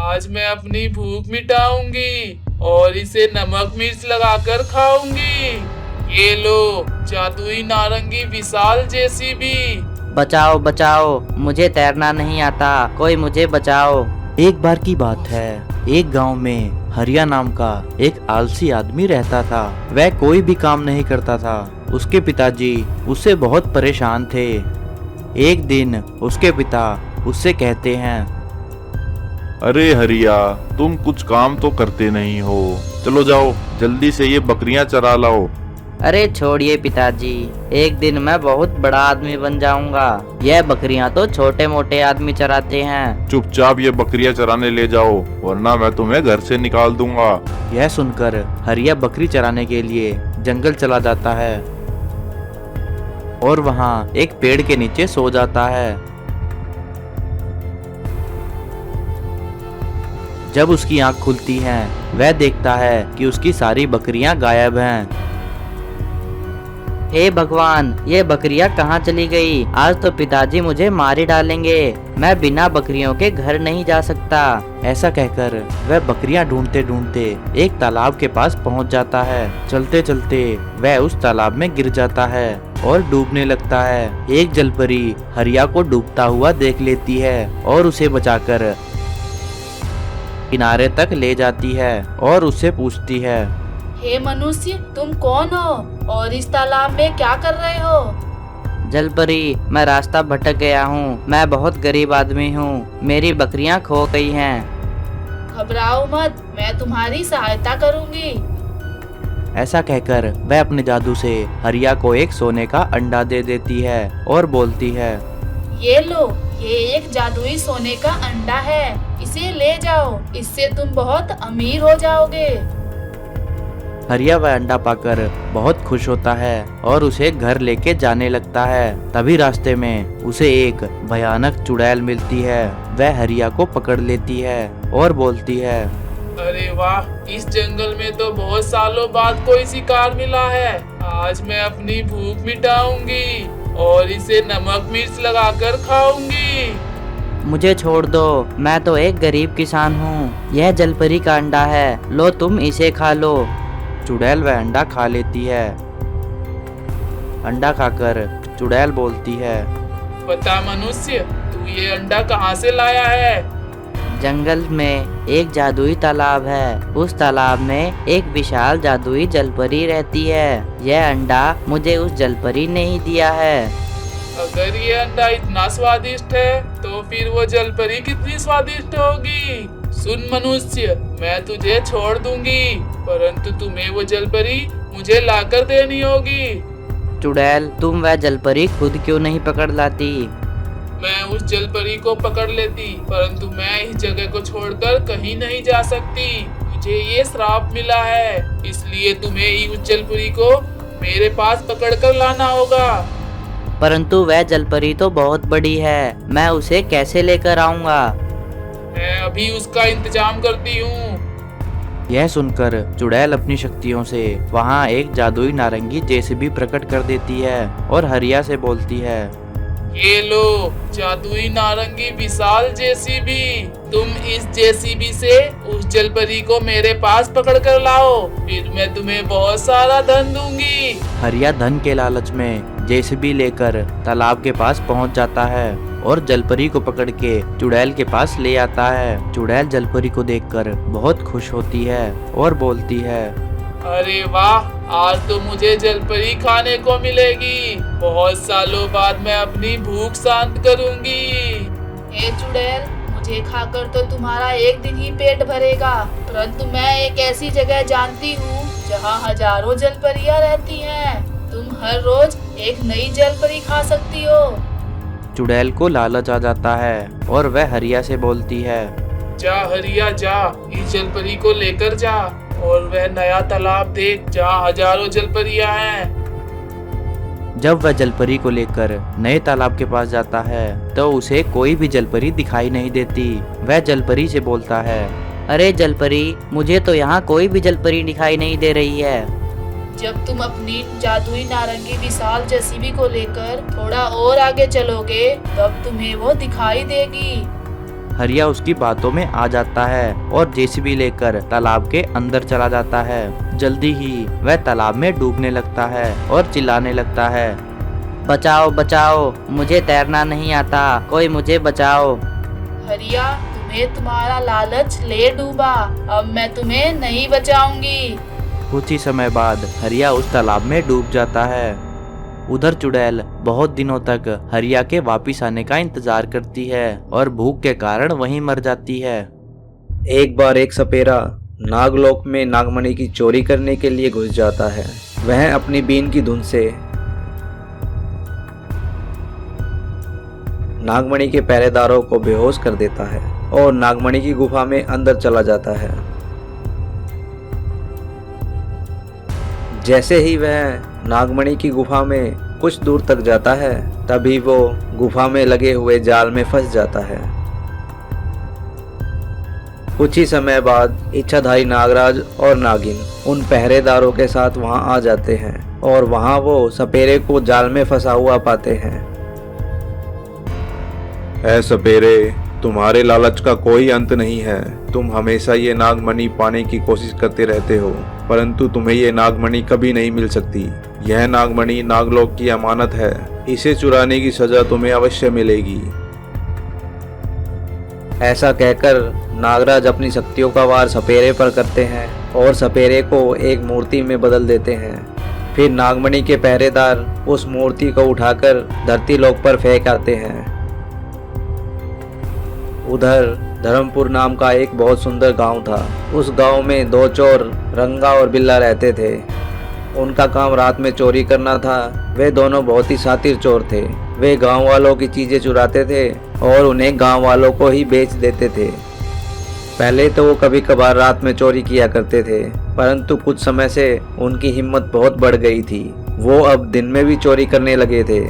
आज मैं अपनी भूख मिटाऊंगी और इसे नमक मिर्च लगाकर खाऊंगी। ये लो, जादुई नारंगी विशाल जेसीबी। बचाओ बचाओ, मुझे तैरना नहीं आता, कोई मुझे बचाओ। एक बार की बात है, एक गांव में हरिया नाम का एक आलसी आदमी रहता था। वह कोई भी काम नहीं करता था। उसके पिताजी उससे बहुत परेशान थे। एक दिन उसके पिता उससे कहते हैं, अरे हरिया, तुम कुछ काम तो करते नहीं हो। चलो जाओ, जल्दी से ये बकरियां चरा लाओ। अरे छोड़िए पिताजी, एक दिन मैं बहुत बड़ा आदमी बन जाऊंगा। यह बकरियां तो छोटे मोटे आदमी चराते हैं। चुपचाप ये बकरियां चराने ले जाओ, वरना मैं तुम्हें घर से निकाल दूंगा। यह सुनकर हरिया बकरी चराने के लिए जंगल चला जाता है और वहाँ एक पेड़ के नीचे सो जाता है। जब उसकी आंख खुलती है, वह देखता है कि उसकी सारी बकरियां गायब हैं। हे भगवान, ये बकरियां कहाँ चली गई? आज तो पिताजी मुझे मार ही डालेंगे। मैं बिना बकरियों के घर नहीं जा सकता। ऐसा कहकर वह बकरियां ढूंढते ढूंढते एक तालाब के पास पहुंच जाता है। चलते चलते वह उस तालाब में गिर जाता है और डूबने लगता है। एक जलपरी हरिया को डूबता हुआ देख लेती है और उसे बचाकर किनारे तक ले जाती है और उससे पूछती है, हे मनुष्य, तुम कौन हो और इस तालाब में क्या कर रहे हो? जलपरी, मैं रास्ता भटक गया हूँ। मैं बहुत गरीब आदमी हूँ। मेरी बकरियाँ खो गई हैं। घबराओ मत, मैं तुम्हारी सहायता करूँगी। ऐसा कहकर वह अपने जादू से हरिया को एक सोने का अंडा दे देती है और बोलती है, ये लो, ये एक जादुई सोने का अंडा है। इसे ले जाओ, इससे तुम बहुत अमीर हो जाओगे। हरिया वह अंडा पाकर बहुत खुश होता है और उसे घर लेके जाने लगता है। तभी रास्ते में उसे एक भयानक चुड़ैल मिलती है। वह हरिया को पकड़ लेती है और बोलती है, अरे वाह, इस जंगल में तो बहुत सालों बाद कोई शिकार मिला है। आज मैं अपनी भूख मिटाऊंगी और इसे नमक मिर्च लगाकर खाऊंगी। मुझे छोड़ दो, मैं तो एक गरीब किसान हूँ। यह जलपरी का अंडा है, लो तुम इसे खा लो। चुड़ैल वह अंडा खा लेती है। अंडा खाकर चुड़ैल बोलती है, बता मनुष्य, तू ये अंडा कहाँ से लाया है? जंगल में एक जादुई तालाब है। उस तालाब में एक विशाल जादुई जलपरी रहती है। यह अंडा मुझे उस जलपरी ने ही दिया है। अगर ये अंडा इतना स्वादिष्ट है, तो फिर वो जलपरी कितनी स्वादिष्ट होगी। सुन मनुष्य, मैं तुझे छोड़ दूंगी, परंतु तुम्हें वो जलपरी मुझे लाकर देनी होगी। चुड़ैल, तुम वह जलपरी खुद क्यों नहीं पकड़ लाती? मैं उस जलपरी को पकड़ लेती, परंतु मैं इस जगह को छोड़कर कहीं नहीं जा सकती। मुझे ये श्राप मिला है, इसलिए तुम्हें उस जलपरी को मेरे पास पकड़ कर लाना होगा। परंतु वह जलपरी तो बहुत बड़ी है, मैं उसे कैसे लेकर आऊंगा? मैं अभी उसका इंतजाम करती हूँ। यह सुनकर चुड़ैल अपनी शक्तियों से वहाँ एक जादुई नारंगी जेसीबी प्रकट कर देती है और हरिया से बोलती है, ये लो, जादुई नारंगी विशाल जेसीबी। तुम इस जेसीबी से उस जलपरी को मेरे पास पकड़ कर लाओ, फिर मैं तुम्हें बहुत सारा धन दूंगी। हरिया धन के लालच में जेसीबी लेकर तालाब के पास पहुंच जाता है और जलपरी को पकड़ के चुड़ैल के पास ले आता है। चुड़ैल जलपरी को देखकर बहुत खुश होती है और बोलती है, अरे वाह, आज तो मुझे जलपरी खाने को मिलेगी। बहुत सालों बाद मैं अपनी भूख शांत करूंगी। हे चुड़ैल, मुझे खाकर तो तुम्हारा एक दिन ही पेट भरेगा, परंतु मैं एक ऐसी जगह जानती हूँ जहाँ हजारों जलपरियाँ रहती हैं। तुम हर रोज एक नई जलपरी खा सकती हो। चुड़ैल को लालच आ जाता है और वह हरिया से बोलती है, जा हरिया जा, इस जलपरी को लेकर जा और वह नया तालाब देख जहाँ हजारों जलपरियाँ हैं। जब वह जलपरी को लेकर नए तालाब के पास जाता है तो उसे कोई भी जलपरी दिखाई नहीं देती। वह जलपरी से बोलता है, अरे जलपरी, मुझे तो यहाँ कोई भी जलपरी दिखाई नहीं दे रही है। जब तुम अपनी जादुई नारंगी विशाल जेसीबी को लेकर थोड़ा और आगे चलोगे, तब तुम्हें वो दिखाई देगी। हरिया उसकी बातों में आ जाता है और जेसीबी लेकर तालाब के अंदर चला जाता है। जल्दी ही वह तालाब में डूबने लगता है और चिल्लाने लगता है, बचाओ बचाओ, मुझे तैरना नहीं आता, कोई मुझे बचाओ। हरिया, तुम्हें तुम्हारा लालच ले डूबा, अब मैं तुम्हें नहीं बचाऊंगी। कुछ ही समय बाद हरिया उस तालाब में डूब जाता है। उधर चुड़ैल बहुत दिनों तक हरिया के वापिस आने का इंतजार करती है और भूख के कारण वहीं मर जाती है। एक बार एक सपेरा नागलोक में नागमणि की चोरी करने के लिए घुस जाता है। वह अपनी बीन की धुन से नागमणि के पहरेदारों को बेहोश कर देता है और नागमणि की गुफा में अंदर चला जाता है। जैसे ही वह नागमणि की गुफा में कुछ दूर तक जाता है, तभी वो गुफा में लगे हुए जाल में फंस जाता है। कुछ ही समय बाद इच्छाधारी नागराज और नागिन उन पहरेदारों के साथ वहां आ जाते हैं और वहां वो सपेरे को जाल में फंसा हुआ पाते हैं। ऐ सपेरे, तुम्हारे लालच का कोई अंत नहीं है। तुम हमेशा ये नागमणि पाने की कोशिश करते रहते हो, परंतु तुम्हें ये नागमणि कभी नहीं मिल सकती। यह नागमणि नागलोक की अमानत है, इसे चुराने की सजा तुम्हें अवश्य मिलेगी। ऐसा कहकर नागराज अपनी शक्तियों का वार सपेरे पर करते हैं और सपेरे को एक मूर्ति में बदल देते हैं। फिर नागमणि के पहरेदार उस मूर्ति को उठाकर धरती लोक पर फेंक आते हैं। उधर धर्मपुर नाम का एक बहुत सुंदर गांव था। उस गांव में दो चोर रंगा और बिल्ला रहते थे। उनका काम रात में चोरी करना था। वे दोनों बहुत ही शातिर चोर थे। वे गांव वालों की चीजें चुराते थे और उन्हें गांव वालों को ही बेच देते थे। पहले तो वो कभी कभार रात में चोरी किया करते थे, परंतु कुछ समय से उनकी हिम्मत बहुत बढ़ गई थी। वो अब दिन में भी चोरी करने लगे थे।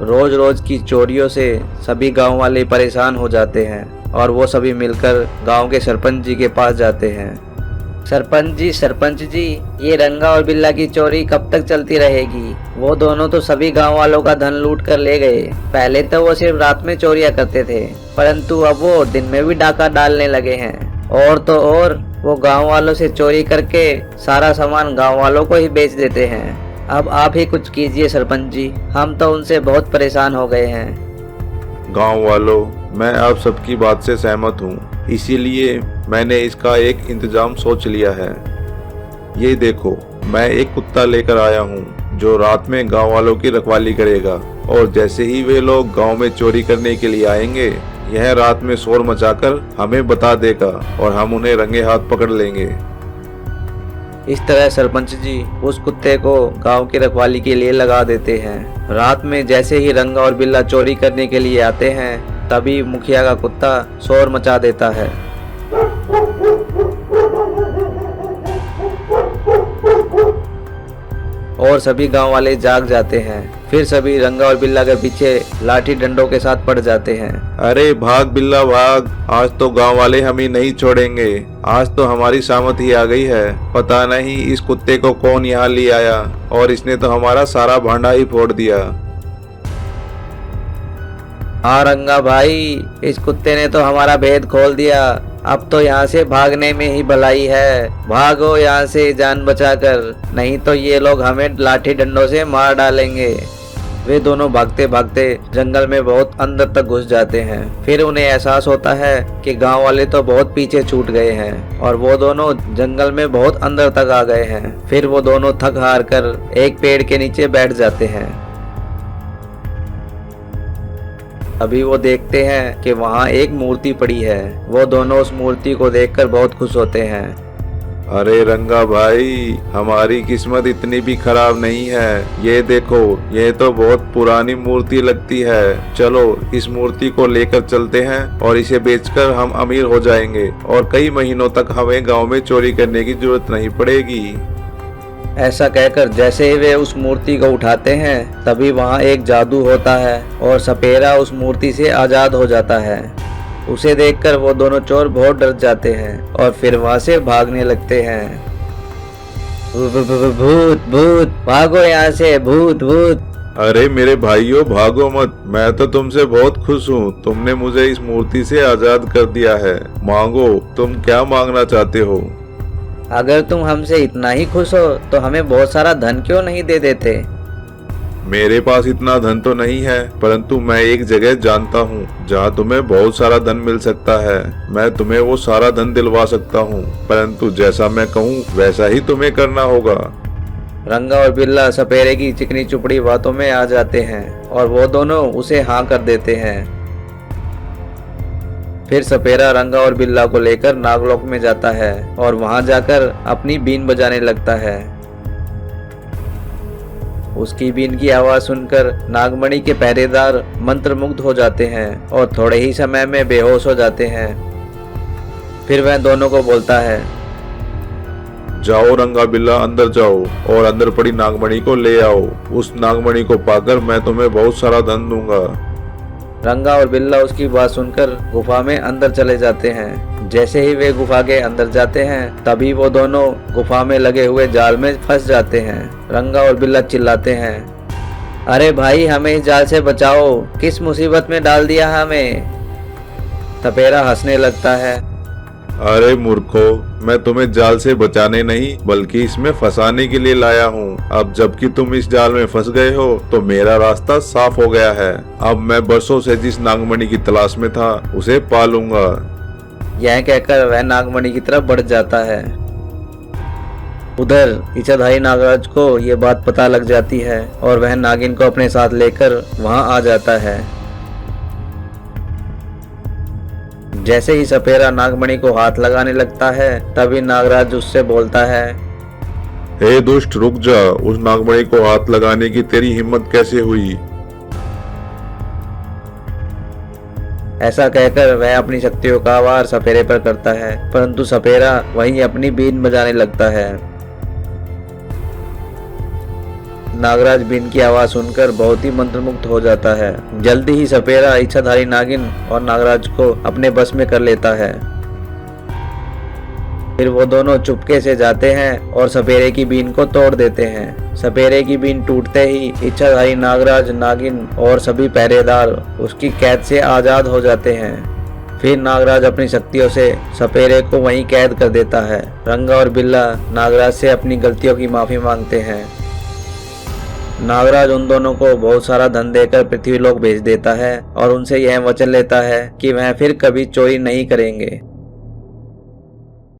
रोज रोज की चोरियों से सभी गांव वाले परेशान हो जाते हैं और वो सभी मिलकर गांव के सरपंच जी के पास जाते हैं। सरपंच जी, ये रंगा और बिल्ला की चोरी कब तक चलती रहेगी? वो दोनों तो सभी गांव वालों का धन लूट कर ले गए। पहले तो वो सिर्फ रात में चोरियां करते थे, परंतु अब वो दिन में भी डाका डालने लगे हैं। और तो और वो गांव वालों से चोरी करके सारा सामान गांव वालों को ही बेच देते हैं। अब आप ही कुछ कीजिए सरपंच जी, हम तो उनसे बहुत परेशान हो गए हैं। गांव वालों, मैं आप सबकी बात से सहमत हूँ, इसीलिए मैंने इसका एक इंतजाम सोच लिया है। ये देखो, मैं एक कुत्ता लेकर आया हूँ जो रात में गांव वालों की रखवाली करेगा, और जैसे ही वे लोग गांव में चोरी करने के लिए आएंगे, यह रात में शोर मचाकर हमें बता देगा और हम उन्हें रंगे हाथ पकड़ लेंगे। इस तरह सरपंच जी उस कुत्ते को गांव की रखवाली के लिए लगा देते हैं। रात में जैसे ही रंगा और बिल्ला चोरी करने के लिए आते हैं, तभी मुखिया का कुत्ता शोर मचा देता है। और सभी गांव वाले जाग जाते हैं। फिर सभी रंगा और बिल्ला के पीछे लाठी डंडों के साथ पड़ जाते हैं। अरे भाग बिल्ला भाग, आज तो गांव वाले हम ही नहीं छोड़ेंगे। आज तो हमारी सामत ही आ गई है। पता नहीं इस कुत्ते को कौन यहाँ ले आया और इसने तो हमारा सारा भांडा ही फोड़ दिया। हाँ रंगा भाई, इस कुत्ते ने तो हमारा भेद खोल दिया। अब तो यहाँ से भागने में ही भलाई है। भागो यहाँ से जान बचाकर, नहीं तो ये लोग हमें लाठी डंडों से मार डालेंगे। वे दोनों भागते भागते जंगल में बहुत अंदर तक घुस जाते हैं। फिर उन्हें एहसास होता है कि गांव वाले तो बहुत पीछे छूट गए हैं और वो दोनों जंगल में बहुत अंदर तक आ गए हैं। फिर वो दोनों थक हार कर एक पेड़ के नीचे बैठ जाते हैं। अभी वो देखते हैं कि वहाँ एक मूर्ति पड़ी है। वो दोनों उस मूर्ति को देखकर बहुत खुश होते हैं। अरे रंगा भाई, हमारी किस्मत इतनी भी खराब नहीं है। ये देखो, ये तो बहुत पुरानी मूर्ति लगती है। चलो इस मूर्ति को लेकर चलते हैं और इसे बेचकर हम अमीर हो जाएंगे और कई महीनों तक हमें गांव में चोरी करने की जरूरत नहीं पड़ेगी। ऐसा कहकर जैसे ही वे उस मूर्ति को उठाते हैं, तभी वहाँ एक जादू होता है और सपेरा उस मूर्ति से आजाद हो जाता है। उसे देखकर वो दोनों चोर बहुत डर जाते हैं और फिर वहाँ से भागने लगते हैं। भूत भूत, भागो यहाँ से, भूत भूत। अरे मेरे भाइयों, भागो मत। मैं तो तुमसे बहुत खुश हूँ। तुमने मुझे इस मूर्ति से आजाद कर दिया है। मांगो, तुम क्या मांगना चाहते हो? अगर तुम हमसे इतना ही खुश हो तो हमें बहुत सारा धन क्यों नहीं दे देते? मेरे पास इतना धन तो नहीं है, परंतु मैं एक जगह जानता हूँ जहाँ तुम्हें बहुत सारा धन मिल सकता है। मैं तुम्हें वो सारा धन दिलवा सकता हूँ, परंतु जैसा मैं कहूँ वैसा ही तुम्हें करना होगा। रंगा और बिल्ला सपेरे की चिकनी चुपड़ी बातों में आ जाते हैं और वो दोनों उसे हाँ कर देते हैं। फिर सपेरा रंगा और बिल्ला को लेकर नागलोक में जाता है और वहां जाकर अपनी बीन बजाने लगता है। उसकी बीन की आवाज सुनकर नागमणि के पहरेदार मंत्रमुग्ध हो जाते हैं और थोड़े ही समय में बेहोश हो जाते हैं। फिर वह दोनों को बोलता है, जाओ रंगा बिल्ला, अंदर जाओ और अंदर पड़ी नागमणि को ले आओ। उस नागमणि को पाकर मैं तुम्हें बहुत सारा धन दूंगा। रंगा और बिल्ला उसकी बात सुनकर गुफा में अंदर चले जाते हैं। जैसे ही वे गुफा के अंदर जाते हैं तभी वो दोनों गुफा में लगे हुए जाल में फंस जाते हैं। रंगा और बिल्ला चिल्लाते हैं, अरे भाई, हमें इस जाल से बचाओ, किस मुसीबत में डाल दिया हमें। सपेरा हंसने लगता है, अरे मूर्खो, मैं तुम्हें जाल से बचाने नहीं बल्कि इसमें फंसाने के लिए लाया हूँ। अब जबकि तुम इस जाल में फंस गए हो तो मेरा रास्ता साफ हो गया है। अब मैं बरसों से जिस नागमणि की तलाश में था उसे पा लूंगा। यह कहकर वह नागमणि की तरफ बढ़ जाता है। उधर इच्छाधारी नागराज को ये बात पता लग जाती है और वह नागिन को अपने साथ लेकर वहां आ जाता है। जैसे ही सपेरा नागमणि को हाथ लगाने लगता है तभी नागराज उससे बोलता है, हे दुष्ट, रुक जा। उस नागमणि को हाथ लगाने की तेरी हिम्मत कैसे हुई? ऐसा कहकर वह अपनी शक्तियों का वार सपेरे पर करता है, परंतु सपेरा वहीं अपनी बीन बजाने लगता है। नागराज बीन की आवाज सुनकर बहुत ही मंत्रमुग्ध हो जाता है। जल्दी ही सपेरा इच्छाधारी नागिन और नागराज को अपने बस में कर लेता है। फिर वो दोनों चुपके से जाते हैं और सपेरे की बीन को तोड़ देते हैं। सपेरे की बीन टूटते ही इच्छाधारी नागराज, नागिन और सभी पहरेदार उसकी कैद से आजाद हो जाते हैं। फिर नागराज अपनी शक्तियों से सपेरे को वहीं कैद कर देता है। रंगा और बिल्ला नागराज से अपनी गलतियों की माफी मांगते हैं। नागराज उन दोनों को बहुत सारा धन देकर पृथ्वीलोक भेज देता है और उनसे यह वचन लेता है कि वह फिर कभी चोरी नहीं करेंगे।